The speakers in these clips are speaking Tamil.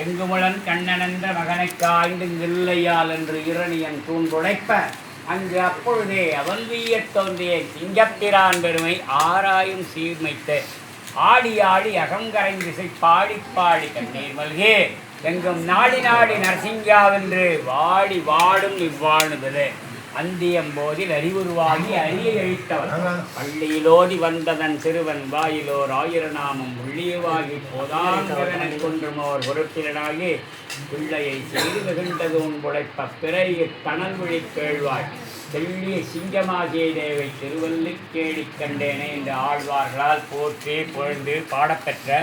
எங்குமுளன் கண்ணனென்ற மகனைக் காய்ந்து இல்லையால் என்று இரணியன் தூண்புடைப்ப அங்கு அப்பொழுதே அவன் வீயத் தோன்றிய சிங்கப்பிரான் பெருமை ஆராயும் சீர்மைத்து ஆடி ஆடி அகங்கரைந்திசை பாடி பாடி கண்ணீர் மல்கே எங்கும் நாடி நாடி நரசிங்காவென்று வாடி வாடும் இவ்வாழ்ந்தது அந்தியம்போதில் அறிவுருவாகி அரிய எழுத்தவன் பள்ளியிலோதி வந்ததன் சிறுவன் வாயிலோர் ஆயிரநாமம் உள்ளியவாகி போதாங்கவனை கொன்றுமோர் பொறுப்பிலனாகி பிள்ளையை செய்து வெகுண்டதூன் புடைப்ப பிறைய கணல் விழி கேழ்வாய் தெள்ளிய சிங்கமாகிய தேவை திருவள்ளி கேடிக் கண்டேனே என்று ஆழ்வார்களால் போற்றி புகழ்ந்து பாடப்பெற்ற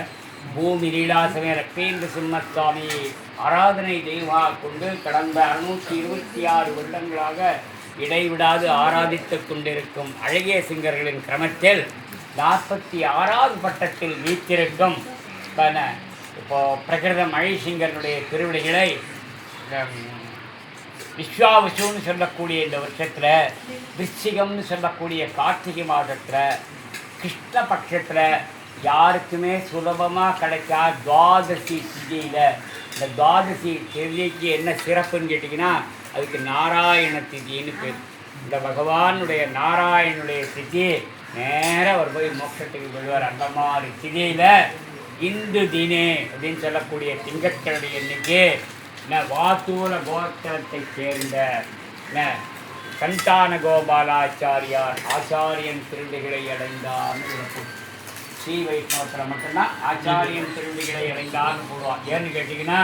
பூமி லீலாசமே லக்ஷ்மீந்திர சிம்மசுவாமி ஆராதனை தெய்வமாக கொண்டு கடந்த 626 வருடங்களாக இடைவிடாது ஆராதித்துக் கொண்டிருக்கும் அழகிய சிங்கர்களின் கிரமத்தில் 46வது பட்டத்தில் வீற்றிருக்கும் இப்போ பிரகிருத மழை சிங்கர்களுடைய திருவிழிகளை விஸ்வாவசுன்னு சொல்லக்கூடிய இந்த வருஷத்தில் விருச்சிகம்னு சொல்லக்கூடிய கார்த்திகை மாதத்தில் கிருஷ்ணபட்சத்தில் யாருக்குமே சுலபமாக கிடைக்கா துவாதசி திதியில் இந்த துவாதசி திதிக்கு என்ன சிறப்புன்னு கேட்டிங்கன்னா அதுக்கு நாராயண திதின்னு பேர். இந்த பகவானுடைய நாராயணனுடைய திதி நேராக அவர் போய் மோட்சத்துக்கு போடுவார். அந்த மாதிரி திதியில் இந்து தினே அப்படின்னு சொல்லக்கூடிய திங்கட்கிழமை எண்ணிக்கை வாத்தூல கோத்திரத்தை சேர்ந்த சந்தான கோபாலாச்சாரியார் ஆச்சாரியன் திருடிகளை அடைந்தான்னு இருக்கும். ஸ்ரீ வைஷ்ணவத்தில் மட்டும்தான் ஆச்சாரியன் திருடிகளை அடைந்தான்னு போடுவான். ஏன்னு கேட்டிங்கன்னா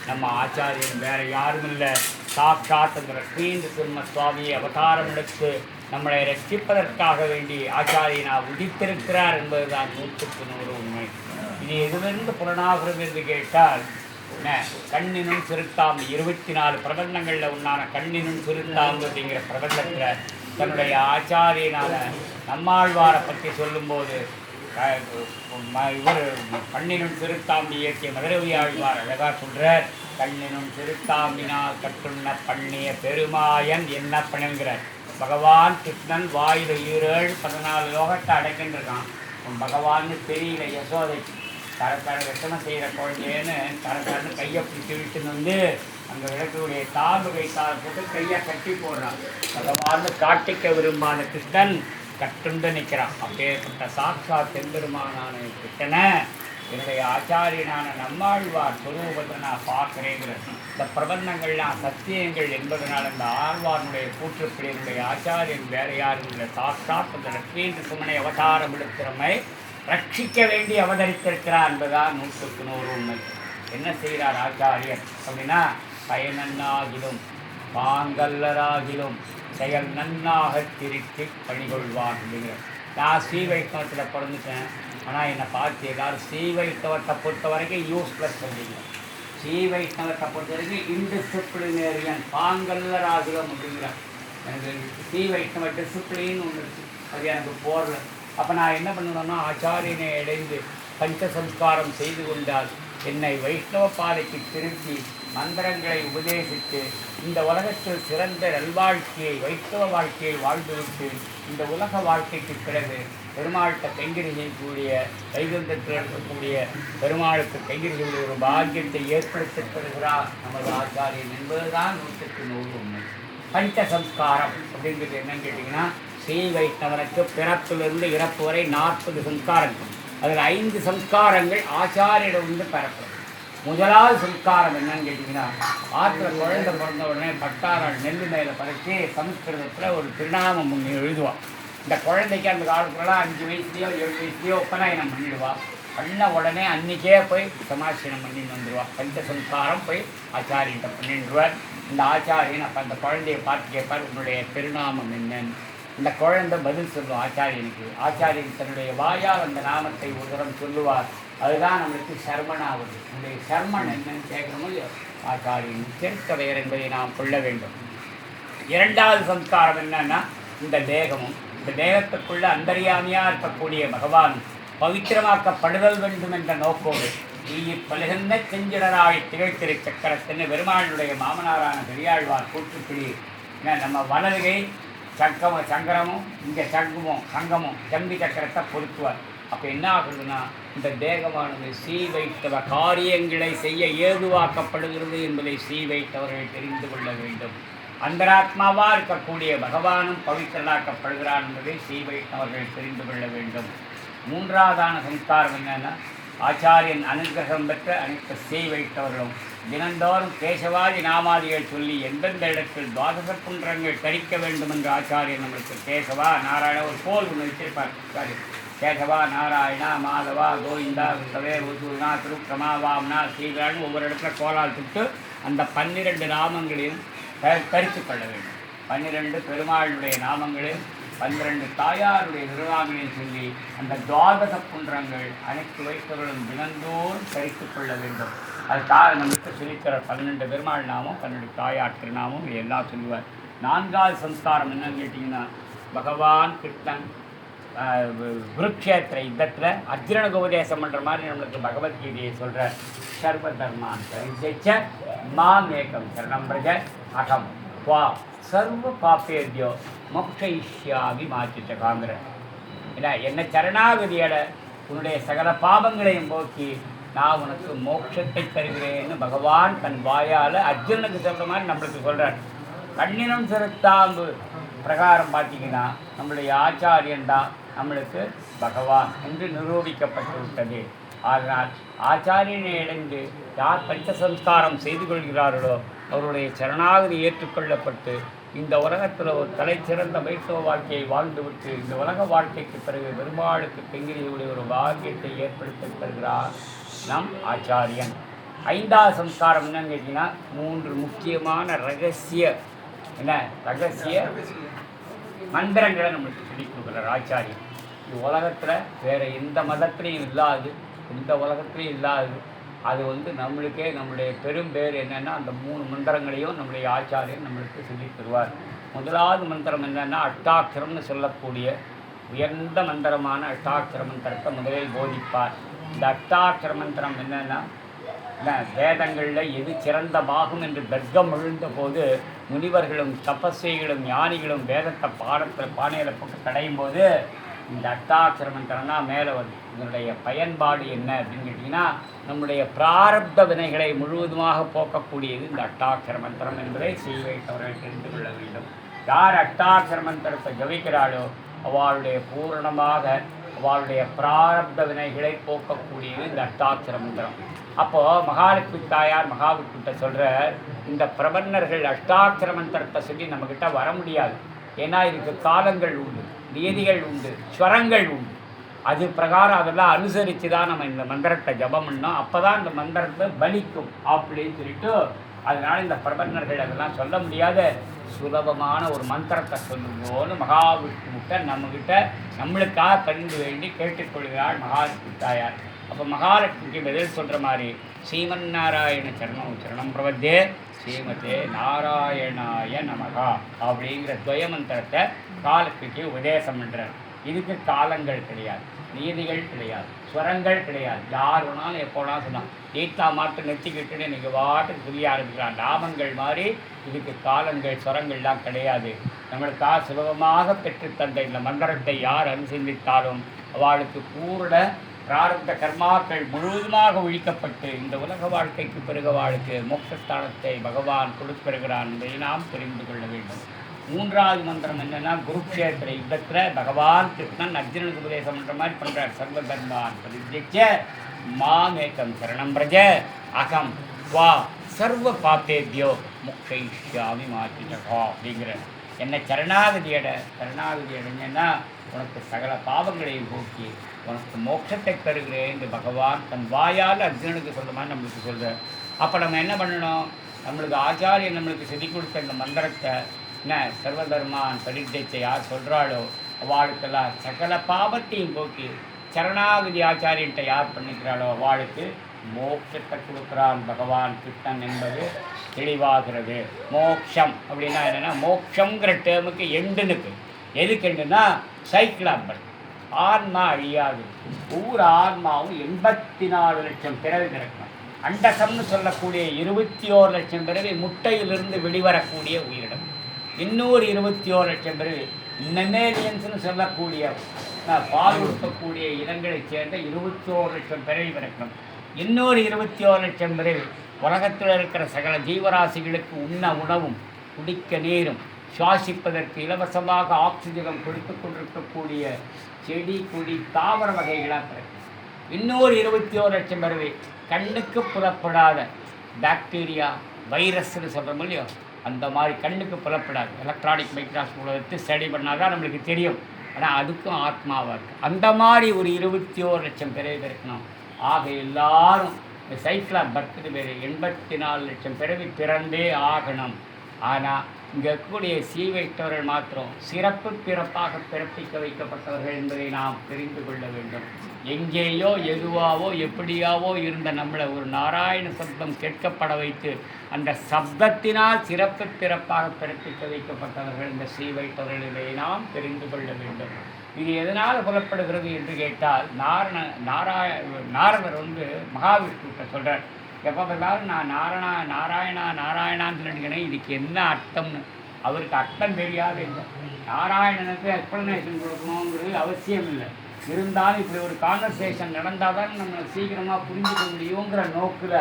நம்ம ஆச்சாரியன் வேறு யாரும் இல்லை, சாட்சாத் அந்த லக்ஷ்மீந்திர சிம்ம சுவாமியை அவதாரம் எடுத்து நம்மளை ரட்சிப்பதற்காக வேண்டி ஆச்சாரியனா உதித்திருக்கிறார் என்பதுதான் 100% உண்மை. இது எதிலிருந்து புலனாகிறது என்று கேட்டால் கண்ணினும் சிறுத்தாம்பு 24 பிரபந்தங்களில் உண்டான கண்ணினும் சிறுத்தாம்பு அப்படிங்கிற பிரபந்தத்தில் தன்னுடைய ஆச்சாரியனான நம்மாழ்வாரை பற்றி சொல்லும்போது இவர் கண்ணினும் சிறுத்தாம்பி இயக்கிய மதுரவி ஆழ்வார் அழகாக சொல்கிறார். கண்ணினும் சிறுத்தாம்பினால் கட்டுண்ண பண்ணிய பெருமாயன் என்ன பண்ணுங்கிறார். பகவான் கிருஷ்ணன் வாயில் 14 லோகத்தை அடைக்கின்றிருக்கான். பகவான்னு தெரியல யசோதை தரத்தர விஷமம் செய்கிற குழந்தைன்னு தரத்தரன்னு கையை பிடிச்சி விட்டுன்னு வந்து அங்கே விளக்கக்கூடிய தாழ்வு கைத்தால் போட்டு கையை கட்டி போடுறான். பகவான்னு காட்டிக்க விரும்பான கிருஷ்ணன் கட்டுண்டு நிற்கிறான். அப்பேற்பட்ட சாட்சாத் தென்பெருமானான கிருஷ்ணனை என்னுடைய ஆச்சாரியனான நம்மாழ்வார் சொரூபத்தை நான் பார்க்குறேங்கிற இந்த பிரபந்தங்கள்லாம் சத்தியங்கள் என்பதனால் அந்த ஆழ்வாருடைய கூற்றுப்படி என்னுடைய ஆச்சாரியன் வேற யாரும் இல்லை, சாட்சாத் அந்த லக்ஷ்மீந்திர சுமனை அவதாரம் எடுக்கிறமை ரட்சிக்க வேண்டி அவதரித்திருக்கிறார் என்பதுதான் 100% உண்மை. என்ன செய்கிறார் ஆச்சாரியர் அப்படின்னா பயனன்னாகிலும் பாங்கல்லராகிலும் செயல் நன்னாக திருத்தி பணிகொள்வான் அப்படிங்கிற. நான் ஸ்ரீ வைஷ்ணவத்தில் பிறந்துட்டேன், ஆனால் என்னை பார்த்து எல்லாரும் ஸ்ரீ வைஷ்ணவத்தை பொறுத்த வரைக்கும் யூஸ்ப்ளஸ் சொல்லிங்க. ஸ்ரீ வைஷ்ணவத்தை பொறுத்த வரைக்கும் இன்டிசிப்ளினேரியன் பாங்கல்லராகிலும் அப்படிங்கிற. எனக்கு ஸ்ரீ வைஷ்ணவ டிசிப்ளின்னு ஒன்று இருக்குது, அது எனக்கு போரல. அப்போ நான் என்ன பண்ணணும்னா ஆச்சாரியனை அடைந்து பஞ்சசம்ஸ்காரம் செய்து கொண்டால் என்னை வைஷ்ணவ பாதைக்கு திருப்பி மந்திரங்களை உபதேசித்து இந்த உலகத்தில் சிறந்த நல்வாழ்க்கையை வைஷ்ணவ வாழ்க்கையை வாழ்ந்துவிட்டு இந்த உலக வாழ்க்கைக்கு பிறகு பெருமாளுக்கு கைங்கரி செய்யக்கூடிய வைகுந்தத்தில் இருக்கக்கூடிய பெருமாளுக்கு கைங்கரி செய்யக்கூடிய ஒரு பாக்கியத்தை ஏற்படுத்தப்படுகிறார் நமது ஆச்சாரியன் என்பதுதான் 100% உண்மை. பஞ்சசம்ஸ்காரம் அப்படிங்கிறது என்னன்னு கேட்டிங்கன்னா ஸ்ரீ வைஷ்ணவனுக்கு பிறப்பிலிருந்து இறப்பு வரை 40 சம்ஸ்காரங்கள். அதில் 5 சம்ஸ்காரங்கள் ஆச்சாரியிடம் வந்து பெறப்படும். முதலாவது சம்ஸ்காரம் என்னன்னு கேட்டிங்கன்னா ஆற்றுல குழந்தை பிறந்த உடனே பட்டாரால் நெல் மேலே பறித்து சமஸ்கிருதத்தில் ஒரு திருநாமம் ஒன்று எழுதுவான். இந்த குழந்தைக்கு அந்த காலத்துலலாம் 5 வயசுலையோ 7 வயசுலையோ ஒப்பனாயனம் பண்ணிடுவாள். பண்ண உடனே அன்றைக்கே போய் சமாசனம் பண்ணிட்டு வந்துடுவாள். பஞ்ச சம்ஸ்காரம் போய் ஆச்சாரியன்ட்ட பண்ணிடுவார். இந்த ஆச்சாரியன் அப்போ அந்த குழந்தையை பார்த்து கேட்பார், உன்னுடைய திருநாமம் என்னன்னு. இந்த குழந்தை பதில் சொல்லும் ஆச்சாரியனுக்கு. ஆச்சாரியன் தன்னுடைய வாயால் அந்த நாமத்தை ஒரு தரம் சொல்லுவார். அதுதான் நம்மளுக்கு சர்மனாவது. நம்முடைய சர்மன் என்னன்னு கேட்கணுமோ ஆச்சாரியன் திருக்கவையர் என்பதை நாம் கொள்ள வேண்டும். இரண்டாவது சம்ஸ்காரம் என்னன்னா இந்த தேகமும் இந்த தேகத்துக்குள்ள அந்தரியாமியாக இருக்கக்கூடிய பகவான் பவித்திரமாக்கப்படுதல் வேண்டும் என்ற நோக்கோடு பலகந்த செஞ்சிடராய் திகழ்த்திரு சக்கரத்தின்னு பெருமாளுடைய மாமனாரான பெரியாழ்வார் கூற்றுப்பிடி நம்ம வலதுகை சங்கரமும் இங்கே சங்கமும் சங்கமும் செம்பி சக்கரத்தை பொருத்துவார். அப்போ என்ன ஆகுதுன்னா இந்த தேகமானது ஸ்ரீ வைஷ்ணவ காரியங்களை செய்ய ஏதுவாக்கப்படுகிறது என்பதை ஸ்ரீ வைஷ்ணவர்கள் தெரிந்து கொள்ள வேண்டும். அந்தராத்மாவாக இருக்கக்கூடிய பகவானும் பவித்திரனாக்கப்படுகிறான் என்பதை ஸ்ரீ வைஷ்ணவர்கள் தெரிந்து கொள்ள வேண்டும். மூன்றாவதான சம்ஸ்காரம் என்னன்னா, ஆச்சாரியன் அனுகிரகம் பெற்ற அனைத்து ஸ்ரீ வைஷ்ணவர்களும் தினந்தோறும் கேசவாதி நாமாதிகள் சொல்லி எந்தெந்த இடத்தில் துவாதச குன்றங்கள் தரிக்க வேண்டும் என்று ஆச்சாரியன் நம்மளுக்கு கேசவா நாராயண ஒரு கோல் ஒன்று வச்சிருப்பார். சாரி, கேசவா நாராயணா மாதவா கோவிந்தா விஷ்ணவே உசூனா திருக்கிரமா வாம்னா ஸ்ரீகரான்னு ஒவ்வொரு இடத்துல கோலால் சுட்டு அந்த 12 நாமங்களையும் தரித்து கொள்ள வேண்டும். 12 பெருமாளுடைய நாமங்களையும் 12 தாயாருடைய திருநாமங்களையும் சொல்லி அந்த துவாதச குன்றங்கள் அனைத்து வைத்தவர்களும் தினந்தோறும் தரித்து கொள்ள வேண்டும். அது நமக்கு சொல்லித்தர 12 பெருமாள் நாமம் 12 தாயார் திருநாமம் எல்லாம் சொல்லுவார். 4வது சம்ஸ்காரம் என்னன்னு கேட்டிங்கன்னா, பகவான் கிருஷ்ணன் குருக்ஷேத்திர யுத்தத்தில் அர்ஜுனனுக்கு உபதேசம் பண்ணுற மாதிரி நம்மளுக்கு பகவத்கீதையை சொல்கிறார். சர்வ தர்மான் பரிஜ்ய மாம் ஏகம் சரணம் பிரஜ அகம் வா சர்வ பாப்பேத்யோ மோக்ஷயிஷ்யாமி மாச்சிட்டகாங்கிற. ஏன்னா என்னை சரணாகதியோட உன்னுடைய சகல பாபங்களையும் போக்கி நான் உனக்கு மோட்சத்தை தருகிறேன்னு பகவான் தன் வாயால் அர்ஜுனனுக்கு சொல்கிற மாதிரி நம்மளுக்கு சொல்கிறார். கண்ணினம் சிறுத்தாம்பு பிரகாரம் பார்த்தீங்கன்னா நம்மளுடைய ஆச்சாரியன் தான் நம்மளுக்கு பகவான் என்று நிரூபிக்கப்பட்டு விட்டது. அதனால் ஆச்சாரியனை இணைந்து யார் பஞ்சசம்ஸ்காரம் செய்து கொள்கிறார்களோ அவருடைய சரணாகதி ஏற்றுக்கொள்ளப்பட்டு இந்த உலகத்தில் ஒரு தலைச்சிறந்த வைஷ்ணவ வாழ்க்கையை வாழ்ந்துவிட்டு இந்த உலக வாழ்க்கைக்கு பிறகு பெருமாளுக்கு பெங்கிரியுடைய ஒரு பாக்கியத்தை ஏற்படுத்தி தருகிறார் நம் ஆச்சாரியன். 5வது சம்ஸ்காரம் என்னன்னு கேட்டிங்கன்னா, 3 முக்கியமான ரகசிய மந்திரங்களை நம்மளுக்கு சொல்லிக் கொடுக்குறார் ஆச்சாரியன். இந்த உலகத்தில் வேறு எந்த மதத்திலையும் இல்லாது, எந்த உலகத்திலையும் இல்லாது. அது நம்மளுக்கே நம்மளுடைய பெரும் பேர் என்னென்னா, அந்த 3 மந்திரங்களையும் நம்முடைய ஆச்சாரியன் நம்மளுக்கு சொல்லித் தருவார். முதலாவது மந்திரம் என்னென்னா, அஷ்டாட்சரம்னு சொல்லக்கூடிய உயர்ந்த மந்திரமான அஷ்டாட்சர மந்திரத்தை முதலில் போதிப்பார். இந்த அஷ்டாட்சர மந்திரம் என்னென்னா, வேதங்களில் எது சிறந்த பாகம் என்று தர்க்கம் விழுந்த போது முனிவர்களும் தபஸ்விகளும் ஞானிகளும் வேதத்தை பானையில் போட்டு கடையும் போது இந்த அஷ்டாட்சர மந்திரம் தான் மேலே வருது. இதனுடைய பயன்பாடு என்ன அப்படின்னு கேட்டிங்கன்னா, நம்முடைய பிராரப்த வினைகளை முழுவதுமாக போக்கக்கூடியது இந்த அஷ்டாட்சர மந்திரம் என்பதை ஸ்ரீ வைஷ்ணவர்கள் தெரிந்து கொள்ள வேண்டும். யார் அஷ்டாட்சர மந்திரத்தை ஜபிக்கிறாளோ அவளுடைய பூரணமாக அவளுடைய பிராரப்த வினைகளை போக்கக்கூடியது இந்த அஷ்டாட்சர மந்திரம். அப்போது மகாலட்சுமி தாயார் மகாவிஷ்ணுகிட்ட சொல்கிற, இந்த பிரபன்னர்கள் அஷ்டாட்சர மந்திரத்தை சொல்லி நம்மக்கிட்ட வர முடியாது. ஏன்னா இதுக்கு காலங்கள் உண்டு, நியதிகள் உண்டு, ஸ்வரங்கள் உண்டு. அது பிரகாரம் அதெல்லாம் அனுசரித்து தான் நம்ம இந்த மந்திரத்தை ஜபம் பண்ணோம். அப்போ தான் இந்த மந்திரத்தை பலிக்கும் அப்படின்னு சொல்லிட்டு, அதனால் இந்த பிரபன்னர்கள் அதெல்லாம் சொல்ல முடியாத சுலபமான ஒரு மந்திரத்தை சொல்லுவோன்னு மகாவிஷ்ணுகிட்ட நம்மளுக்காக பரிந்து வேண்டி கேட்டுக்கொள்கிறாள் மகாலட்சுமி தாயார். அப்போ மகாலட்சுமிக்கு பதில் சொல்கிற மாதிரி, ஸ்ரீமன் நாராயண சரணம் பிரபத்தே ஸ்ரீமதே நாராயணாய நமகா அப்படிங்கிற துவயமந்திரத்தை காலத்துக்கு உபதேசம் பண்ணுறார். இதுக்கு காலங்கள் கிடையாது, நீதிகள் கிடையாது, ஸ்வரங்கள் கிடையாது. யார் வேணாலும் எப்போனாலும் சொன்னால் தீர்த்தா மாட்டு நெத்திக்கிட்டுன்னு நீங்கள் பாட்டுக்கு புரிய ஆரம்பிக்கிறான். நாமங்கள் மாதிரி இதுக்கு காலங்கள் ஸ்வரங்கள்லாம் கிடையாது. நம்மளுக்காக சுலபமாக பெற்றுத்தந்த இந்த மந்திரத்தை யார் அனுசந்தித்தாலும் அவளுக்கு பூரண பிராரப்த கர்மாக்கள் முழுவதுமாக ஒழிக்கப்பட்டு இந்த உலக வாழ்க்கைக்கு பிறகு அவளுக்கு மோட்சஸ்தானத்தை பகவான் கொடுத்திருக்கிறான் என்பதை நாம் தெரிந்து கொள்ள வேண்டும். 3வது மந்திரம் என்னென்னா, குருக்ஷேத்திர யுத்தத்தில் பகவான் கிருஷ்ணன் அர்ஜுனனுக்கு உபதேசம் பண்ணுற மாதிரி பண்ணுறார். சர்வ தர்மான் பரித்யஜ்ய மாமேகம் சரணம் பிரஜ அகம் வா சர்வ பாப்பேத்யோ மோக்ஷயிஷ்யாமி மாச்சிட்டகா அப்படிங்கிற. என்னை சரணாகதி அடைஞ்சேன்னா உனக்கு சகல பாவங்களையும் போக்கி உனக்கு மோட்சத்தை தருகிறேன் என்று பகவான் தன் வாயால் அர்ஜுனனுக்கு சொல்கிற மாதிரி நம்மளுக்கு சொல்கிறார். அப்போ நம்ம என்ன பண்ணணும்? நம்மளுக்கு ஆச்சாரியன் நம்மளுக்கு செதி கொடுத்த இந்த மந்திரத்தை சர்வதர்மான் பரித்யத்தை யார் சொல்கிறாளோ அவளுக்கெல்லாம் சகல பாவத்தையும் போக்கி சரணாகதி ஆச்சாரியன்ட்ட யார் பண்ணிக்கிறாளோ அவளுக்கு மோட்சத்தை கொடுக்குறான் பகவான் கிருஷ்ணன் என்பது தெளிவாகிறது. மோட்சம் அப்படின்னா என்னென்னா, மோட்சங்கிற டேமுக்கு எண்டுனுக்கு எதுக்கு எண்டுன்னா சைக்கிளாம்பல். ஆன்மா அழியாது. ஒவ்வொரு ஆன்மாவும் 84 லட்சம் பிறவி கிடைக்கணும். அண்டசம்னு சொல்லக்கூடிய 21 லட்சம் பிறவி முட்டையிலிருந்து வெளிவரக்கூடிய உயிரிடம். இன்னொரு 21 லட்சம் பிறவி மெமேலியன்ஸ்னு சொல்லக்கூடிய பால் ஊட்டக்கூடிய இனங்களைச் சேர்ந்த 21 லட்சம் பிறவி பிறக்கணும். இன்னொரு 21 லட்சம் பிறவி உலகத்தில் இருக்கிற சகல ஜீவராசிகளுக்கு உண்ண உணவும் குடிக்க நீரும் சுவாசிப்பதற்கு இலவசமாக ஆக்சிஜனம் கொடுத்து கொண்டிருக்கக்கூடிய செடி கொடி தாவர வகைகளாக பிறக்கும். இன்னொரு 21 லட்சம் பிறவி கண்ணுக்கு புலப்படாத பாக்டீரியா வைரஸ்ன்னு சொல்கிறோம் இல்லையோ, அந்த மாதிரி கண்ணுக்கு புலப்படாது. எலக்ட்ரானிக் மைக்ரோஸ்கோப் எடுத்து ஸ்டடி பண்ணால் தான் நம்மளுக்கு தெரியும். ஆனால் அதுக்கும் ஆத்மாவாக இருக்குது. அந்த மாதிரி ஒரு 21 லட்சம் பிறவி பிறக்கணும். ஆக எல்லாரும் இந்த சைக்கிள் ஆஃப் பர்த்து பேர் 84 லட்சம் பிறவி பிறந்தே ஆகணும். ஆனால் இங்கே இருக்கக்கூடிய வைத்தவர்கள் மாத்திரம் சிறப்பு பிறப்பாக பிறப்பிக்க வைக்கப்பட்டவர்கள் என்பதை நாம் தெரிந்து கொள்ள வேண்டும். எங்கேயோ எதுவாவோ எப்படியாவோ இருந்த நம்மளை ஒரு நாராயண சப்தம் கேட்கப்பட வைத்து அந்த சப்தத்தினால் சிறப்பு பிறப்பாக பிறப்பிக்க வைக்கப்பட்டவர்கள் இந்த வைத்தவர்கள் இதை நாம் தெரிந்து கொள்ள வேண்டும். இது எதனால் புலப்படுகிறது என்று கேட்டால் நாரதர் மகாவிஷ்ணுகிட்ட சொல்கிறார், எப்போ பார்த்தாலும் நான் நாராயணான்னு சொல்லிட்டுக்கிறேன், இதுக்கு என்ன அர்த்தம்னு. அவருக்கு அர்த்தம் தெரியாது. இல்லை, நாராயணனுக்கு எக்ஸ்ப்ளனேஷன் கொடுக்கணுங்கிறது அவசியம் இல்லை. இருந்தாலும் இப்படி ஒரு கான்வர்சேஷன் நடந்தால் தான் நம்ம சீக்கிரமாக புரிஞ்சுக்க முடியுங்கிற நோக்கில்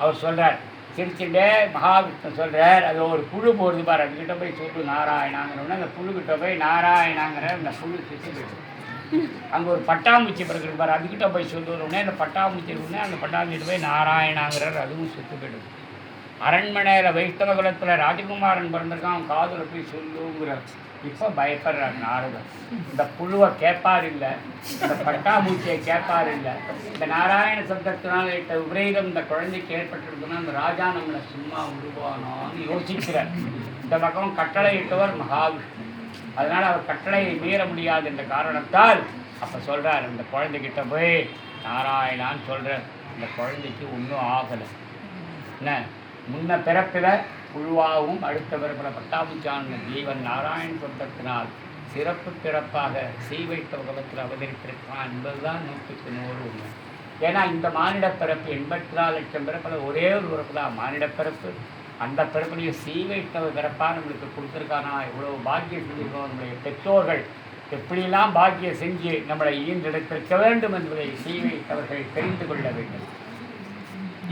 அவர் சொல்கிறார். சிரிச்சுட்டே மகாவிஷ்ணு சொல்கிறார், அதில் ஒரு புழு போடுது பாரு, அதுக்கிட்ட போய் சொல்லு நாராயணாங்கிறோன்னா அந்த புழுக்கிட்ட போய் நாராயணாங்கிற அந்த புழு சுற்றி போயிடுது. அங்கே ஒரு பட்டாம்பூச்சி பிறகு பாரு, அதுக்கிட்ட போய் சொல்லுறோடனே அந்த பட்டாம்பூச்சி இருக்குன்னே அந்த பட்டாம்பூச்சிட்டு போய் நாராயணாங்கிறார், அதுவும் சுற்றி போயிடுது. அரண்மனையில் வைஷ்ணவ குலத்தில் ராஜகுமாரன் பிறந்திருக்கான், அவன் காதில் போய் சொல்லுங்கிறார். இப்போ பயப்படுறார் நாரதர். இந்த புழுவை கேட்பார் இல்லை, இந்த பட்டாம்பூச்சியை கேட்பார் இல்லை. இந்த நாராயண சப்தத்தினால் இட்ட விபரீதம் இந்த குழந்தைக்கு ஏற்பட்டிருக்குன்னா அந்த ராஜா நம்மளை சும்மா விடுவானோன்னு யோசிக்கிறார். இந்த பக்கம் கட்டளை இட்டவர் மகாவிஷ்ணு. அதனால் அவர் கட்டளையை மீற முடியாது என்ற காரணத்தால் அப்போ சொல்கிறார், இந்த குழந்தைகிட்ட போய் நாராயணான்னு சொல்கிறார். இந்த குழந்தைக்கு ஒன்றும் ஆகலை. என்ன முன்ன பிறப்பில் புழுவாகவும் அடுத்த பிறப்பில் பட்டாம்பூச்சான ஜீவன் நாராயண சொந்தத்தினால் சிறப்பு பிறப்பாக வைத்த உலகத்தில் அவதரித்திருக்கிறான் என்பதுதான் 100% உண்மை. ஏன்னா இந்த மானிட பிறப்பு 84 லட்சம் பிறப்பில் ஒரே ஒரு பிறப்பு தான் மானிட பிறப்பு. அந்த பிறப்புலையும் வைத்த பிறப்பாக நம்மளுக்கு கொடுத்துருக்கானா, இவ்வளோ பாக்கியம் செஞ்சுருக்கோம். நம்முடைய பெற்றோர்கள் எப்படியெல்லாம் பாக்கியம் செஞ்சு நம்மளை ஈன்றெடுத்திருக்க வேண்டும் என்பதை வைத்தவர்கள் தெரிந்து கொள்ள வேண்டும்.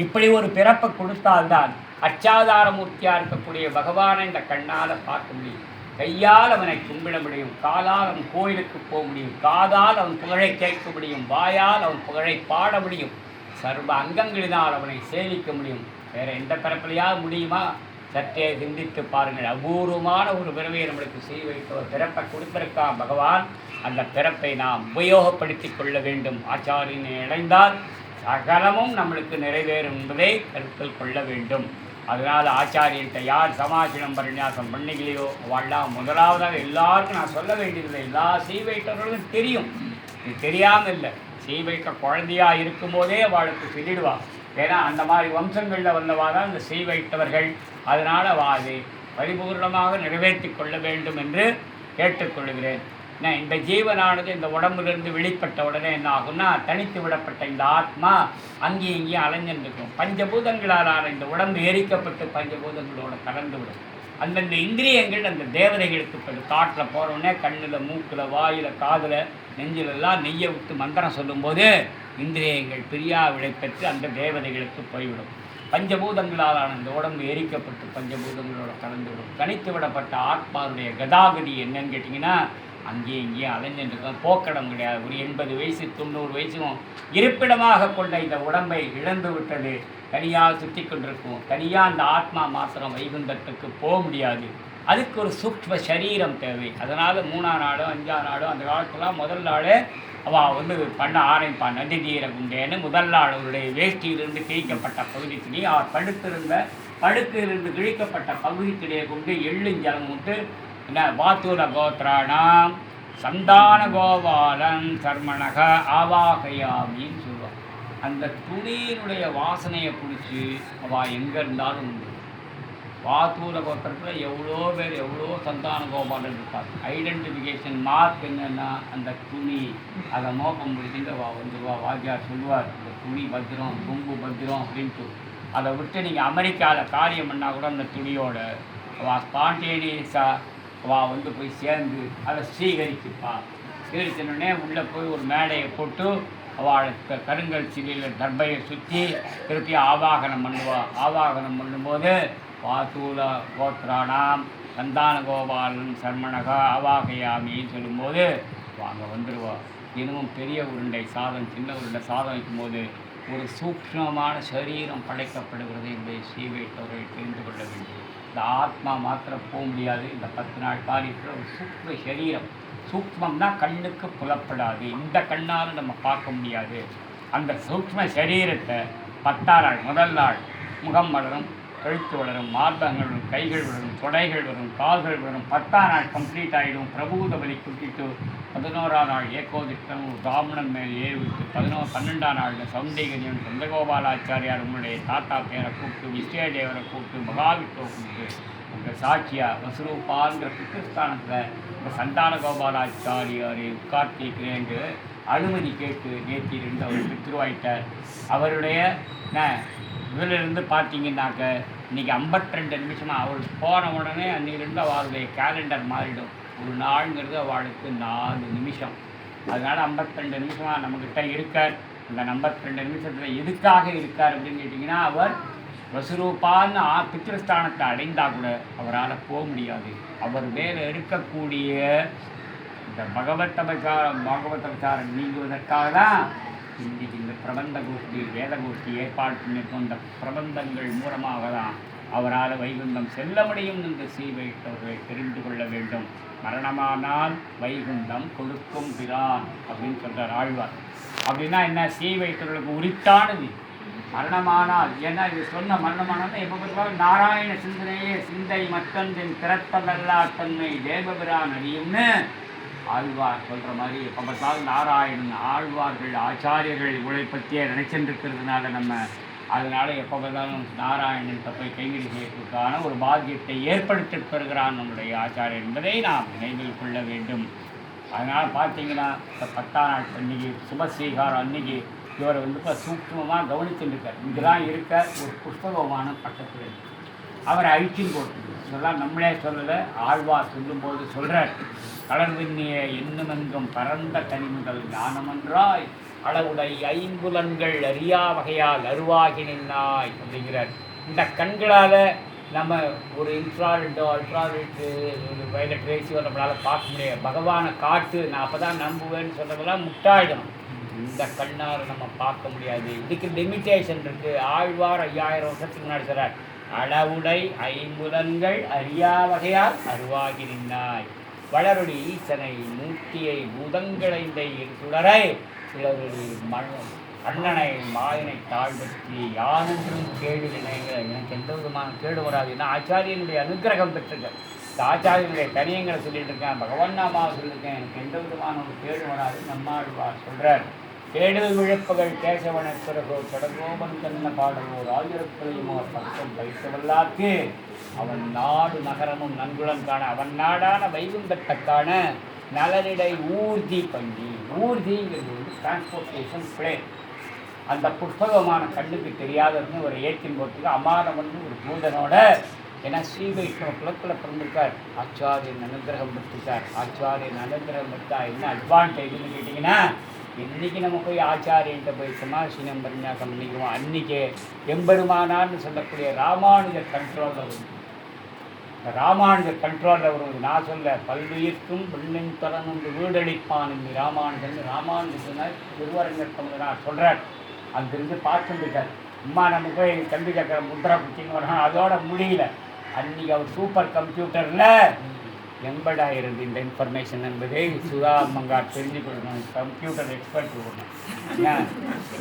இப்படி ஒரு பிறப்பை கொடுத்தால்தான் அச்சாதாரமூர்த்தியாக இருக்கக்கூடிய பகவானை இந்த கண்ணால் பார்க்க முடியும், கையால் அவனை கும்பிட முடியும், காலால் அவன் கோயிலுக்கு போக முடியும், காதால் அவன் புகழை கேட்க முடியும், வாயால் அவன் புகழை பாட முடியும், சர்வ அங்கங்களினால் அவனை சேவிக்க முடியும். வேறு எந்த பிறப்பிலையாவது முடியுமா? சற்றே சிந்தித்து பாருங்கள். அபூர்வமான ஒரு பிறவையை நம்மளுக்கு வைத்த ஒரு பிறப்பை கொடுத்திருக்கான் பகவான். அந்த பிறப்பை நாம் உபயோகப்படுத்தி கொள்ள வேண்டும். ஆச்சாரியனை அடைந்தால் சகலமும் நம்மளுக்கு நிறைவேறும் என்பதை கருத்தில் கொள்ள வேண்டும். அதனால் ஆச்சாரியத்தை யார் சமாஜனம் பரிநியாசம் பண்ணிக்கலையோ அவள்லாம் முதலாவதாக எல்லாருக்கும் நான் சொல்ல வேண்டியதில்லை. எல்லா வைத்தவர்களும் தெரியும், இது தெரியாமல் இல்லை. வைக்க குழந்தையாக இருக்கும்போதே அவளுக்கு சொல்லிடுவா. ஏன்னா அந்த மாதிரி வம்சங்களில் வந்தவா தான் இந்த வைத்தவர்கள். அதனால் அதை பரிபூர்ணமாக நிறைவேற்றி கொள்ள வேண்டும் என்று கேட்டுக்கொள்கிறேன். இந்த ஜீவனானது இந்த உடம்புலேருந்து வெளிப்பட்ட உடனே என்ன ஆகும்னா, தனித்து விடப்பட்ட இந்த ஆத்மா அங்கேயும் இங்கேயும் அலைஞ்சிருக்கும். பஞ்சபூதங்களால் இந்த உடம்பு எரிக்கப்பட்டு பஞ்சபூதங்களோட கலந்து விடும். அந்தந்த இந்திரியங்கள் அந்த தேவதைகளுக்கு போய்டும். காட்டில் போகிறோடனே கண்ணில் மூக்கில் வாயில் காதில் நெஞ்சிலெல்லாம் நெய்யை விட்டு மந்திரம் சொல்லும்போது இந்திரியங்கள் பிரியா விடை பெற்று அந்த தேவதைகளுக்கு போய்விடும். பஞ்சபூதங்களால் இந்த உடம்பு எரிக்கப்பட்டு பஞ்சபூதங்களோட கலந்து விடும். தனித்து விடப்பட்ட ஆத்மாவுடைய கதாகதி என்னன்னு கேட்டிங்கன்னா, அங்கேயும் இங்கேயும் அலைஞ்சிருக்கோம், போக்கடம் கிடையாது. ஒரு 80 வயசு 90 வயசும் இருப்பிடமாக கொண்ட இந்த உடம்பை இழந்து விட்டது. தனியாக சுற்றி கொண்டிருக்கும். தனியாக அந்த ஆத்மா மாத்திரம் வைகுண்டத்துக்கு போக முடியாது. அதுக்கு ஒரு சூக்ஷ்ம சரீரம் தேவை. அதனால் 3ஆம் நாளோ 5ஆம் நாளோ அந்த காலத்துலாம் முதல் நாள் அவள் பண்ண ஆரம்பிப்பான். நதி தீர குண்டேன்னு முதல் நாள் அவருடைய வேஷ்டியிலிருந்து கிழிக்கப்பட்ட பகுதி துணி, அவர் படுக்கையிலிருந்து கிழிக்கப்பட்ட பகுதி துணியை கொண்டு எள்ளுஞ்சலம் விட்டு என்ன வாத்தூர கோத்ராணாம் சந்தான கோபாலன் சர்மணக ஆவாகையாமின்னு சொல்லுவாள். அந்த துணியினுடைய வாசனையை பிடிச்சி அவள் எங்கே இருந்தாலும் உண்டு. வாத்தூர கோத்திரத்தில் எவ்வளோ பேர் எவ்வளோ சந்தான கோபாலன் இருப்பார். ஐடென்டிஃபிகேஷன் மார்க் என்னென்னா அந்த துணி. அதை மோப்பம் பிடிச்சிட்டு அவள் வந்துடுவா. வாத்தியார் சொல்லுவார், இந்த துணி பத்திரம் கொம்பு பத்திரம் அப்படின்ட்டு. அதை விட்டு நீங்கள் அமெரிக்காவில் காரியம் பண்ணால் கூட அந்த துணியோட அவள் ஸ்பான்டேனியஸாக அவள் போய் சேர்ந்து அதை ஸ்வீகரிச்சுப்பா. தீர்த்தினோடனே உள்ளே போய் ஒரு மேடையை போட்டு அவளுக்கு கருங்கல் சிலையில் தர்பையை சுற்றி திருப்பி ஆவாகனம் பண்ணுவாள். ஆவாகனம் பண்ணும்போது வாசூல கோத்ரானாம் சந்தான கோபாலன் சர்மணகா ஆவாகையாமின்னு சொல்லும்போது வாங்க வந்துடுவா. தினமும் பெரிய உருண்டை சாதம் சின்ன உருண்டை சாதம் வைக்கும்போது ஒரு சூக்ஷ்மமான சரீரம் படைக்கப்படுகிறது என்பதை ஸ்ரீவைஷ்ணவர்கள் தெரிந்து கொள்ள வேண்டும். இந்த ஆத்மா மாத்திரம் போக முடியாது. இந்த 10 நாள் காரியத்தில் ஒரு சூக்ஷ்ம சரீரம், சூக்ஷ்மம்னா கண்ணுக்கு புலப்படாது, இந்த கண்ணால் நம்ம பார்க்க முடியாது. அந்த சூக்ஷ்ம சரீரத்தை 10ஆம் நாள் முதல் நாள் முகம் வளரும், கழுத்து வளரும், மார்பகங்கள் வரும், கைகள் வளரும், தொடைகள் வரும், கால்கள் வரும். 10ஆம் நாள் கம்ப்ளீட் ஆகிடும். பிரபூத பலி குட்டிட்டு 11ஆம் நாள் ஏகோதிஷ்டம் பிராமணன் மேல் ஏவிட்டு 12ஆம் நாளில் சௌந்தேகரியன் சந்திரகோபாலாச்சாரியார் உங்களுடைய தாத்தா பேரை கூப்பிட்டு விஸ்வதேவரை கூப்பிட்டு மகாவிஷ்ணுவை கூப்பிட்டு உங்கள் சாட்சியாக வசுரூபாங்கிற பித்திருஸ்தானத்தில் இந்த சந்தான கோபாலாச்சாரியாரை உட்கார்த்திக்கிறேன் என்று அனுமதி கேட்டு நேற்று 2 அவர் பித்ருவாயிட்டார். அவருடைய இதிலிருந்து பார்த்தீங்கன்னாக்க இன்றைக்கி 52 நிமிஷமாக அவர் போன உடனே அன்னிலிருந்து அவளுடைய கேலண்டர் மாறிடும். ஒரு நாளுங்கிறது அவளுக்கு 4 நிமிஷம். அதனால் 52 நிமிஷமாக நம்மக்கிட்ட இருக்கார். அந்த 52 நிமிஷத்தில் எதுக்காக இருக்கார் அப்படின்னு கேட்டிங்கன்னா, அவர் வசுரூபான்னு பித்ருஸ்தானத்தை அடைந்தால் கூட அவரால் போக முடியாது. அவர் மேலே இருக்கக்கூடிய இந்த பகவத் நீங்குவதற்காக தான் இன்றைக்கு இந்த பிரபந்த கோஷ்டி வேத கோஷ்டி ஏற்பாடு பண்ணியிருக்கோம். இந்த பிரபந்தங்கள் மூலமாக தான் அவரால் வைகுந்தம் செல்ல முடியும் என்று ஸ்ரீவைஷ்ணவர்களை தெரிந்து கொள்ள வேண்டும். மரணமானால் வைகுந்தம் கொடுக்கும் பிரான் அப்படின்னு சொல்கிறார் ஆழ்வார். அப்படின்னா என்ன? ஸ்ரீவைஷ்ணவர்களுக்கு உரித்தானது மரணமானால். ஏன்னா இது சொன்ன மரணமானால் எப்போ பார்த்தாலும் நாராயண சிந்தனையே சிந்தை மற்றொன்றின் திறத்ததல்லா தன்மை தேவபிரான் அறியும்னு ஆழ்வார் சொல்கிற மாதிரி எப்போ பார்த்தாலும் நாராயணன் ஆழ்வார்கள் ஆச்சாரியர்கள் இவளை பற்றியே நினைச்சிருக்கிறதுனால நம்ம அதனால் எப்போ பார்த்தாலும் நாராயணன் போய் கைங்கறி செய்யறதுக்கான ஒரு பாக்கியத்தை ஏற்படுத்தி பெறுகிறான் நம்முடைய ஆச்சாரியர் என்பதை நாம் நினைவில் கொள்ள வேண்டும். அதனால் பார்த்தீங்கன்னா இந்த 10ஆம் நாள் அன்றைக்கி சுபஸ்ரீகாரம் அன்றைக்கி இவரை இப்போ சூக்ஷ்மமாக கவனிச்சுருக்கார். இங்கே தான் இருக்க ஒரு புஷ்பகமான பக்கத்தில் அவரை அழிச்சின்னு போட்டு சொல்லலாம். நம்மளே சொல்லலை, ஆழ்வார் சொல்லும்போது சொல்கிறார். கலர்விண்ணிய எண்ணுமெங்கும் பரந்த கனிமுதல் ஞானமன்றாய் அளவுடை 5 புலன்கள் அறியா வகையால் அருவாகி நின்னாய் அப்படிங்கிறார். இந்த கண்களால் நம்ம ஒரு இன்ஃப்ராரெட்டோ அல்ட்ராரெட்டு ஒரு வயலட் ரேசியோ நம்மளால் பார்க்க முடியாது. பகவானை காட்டு நான் அப்போ தான் நம்புவேன்னு சொல்கிறதெல்லாம் முட்டாயிடும். இந்த கண்ணால் நம்ம பார்க்க முடியாது. இதுக்கு லிமிட்டேஷன் இருக்குது. ஆழ்வார் 5000 வருஷத்துக்கு முன்னாடி சொல்கிறார், அளவுடை 5 புலன்கள் அறியா வகையால் அருவாகி நின்னாய் வளருடி ஈசனை மூர்த்தியை பூதங்களைந்தை சுடரை சிலருடைய அண்ணனை மாயனை தாழ்வற்றி யானென்றும் கேடு நினைங்கிற எனக்கு எந்த விதமான கேடு வராது. ஏன்னா ஆச்சாரியனுடைய அனுகிரகம் பெற்றிருக்கேன். இந்த ஆச்சாரியனுடைய தனியங்களை சொல்லிட்டு இருக்கேன், பகவான் நாமாவை சொல்லியிருக்கேன், எனக்கு எந்த விதமான ஒரு கேடு வராது. நம்மாழ்வார் சொல்கிறார். கேடல் விழுப்புகள் கேசவனோ கடகோபன் கண்ண பாடலோ ராஜரக்களையுமோ பக்கம் வைத்தவல்லாக்கு அவன் நாடு நகரமும் நன்குளம் காண அவன் நாடான வைகுந்தத்தக்கான நலனிடை ஊர்தி பண்ணி. ஊர்திங்கிறது டிரான்ஸ்போர்ட்டேஷன் பிளேன். அந்த புஷ்பகமான கண்ணுக்கு தெரியாததுன்னு ஒரு ஏற்றின் போட்டுக்கு அமானவன் ஒரு பூதனோட ஏன்னா ஸ்ரீவைஷ்ணவ குலத்தில் பிறந்திருக்கார். ஆச்சாரியன் அனுகிரகம் பெற்றிருக்கார். ஆச்சாரியன் அனுகிரகம் பெற்றா என்ன அட்வான்டேஜ்னு கேட்டிங்கன்னா, இன்றைக்கி நம்ம போய் ஆச்சாரியன்ட்ட போய் சமாசீனம் பரிஞாசம் பண்ணிக்குவோம். அன்றைக்கி எம்பெருமானார்னு சொல்லக்கூடிய ராமானுஜர் கண்ட்ரோலில் வரும். இந்த ராமானுஜர் கண்ட்ரோலில் வரும். நான் சொல்ல பல்லுயிர்க்கும் பெண்ணின் தரன் வீடளிப்பான் என்று ராமானுஜர் திருவரங்கர் தமிழர் சொல்கிறார். அங்கிருந்து பார்த்துருக்கார். அம்மா நம்ம போய் கல்வி சக்கர முத்ரா குச்சின்னு வரணும், அதோட முடியல. அன்றைக்கி அவர் சூப்பர் கம்ப்யூட்டரில் எம்படாயிருந்து இந்த இன்ஃபர்மேஷன் என்பதை சுதா மங்கார் தெரிஞ்சு கொடுக்கணும். கம்ப்யூட்டர் எக்ஸ்பர்ட் கொடுக்கணும்.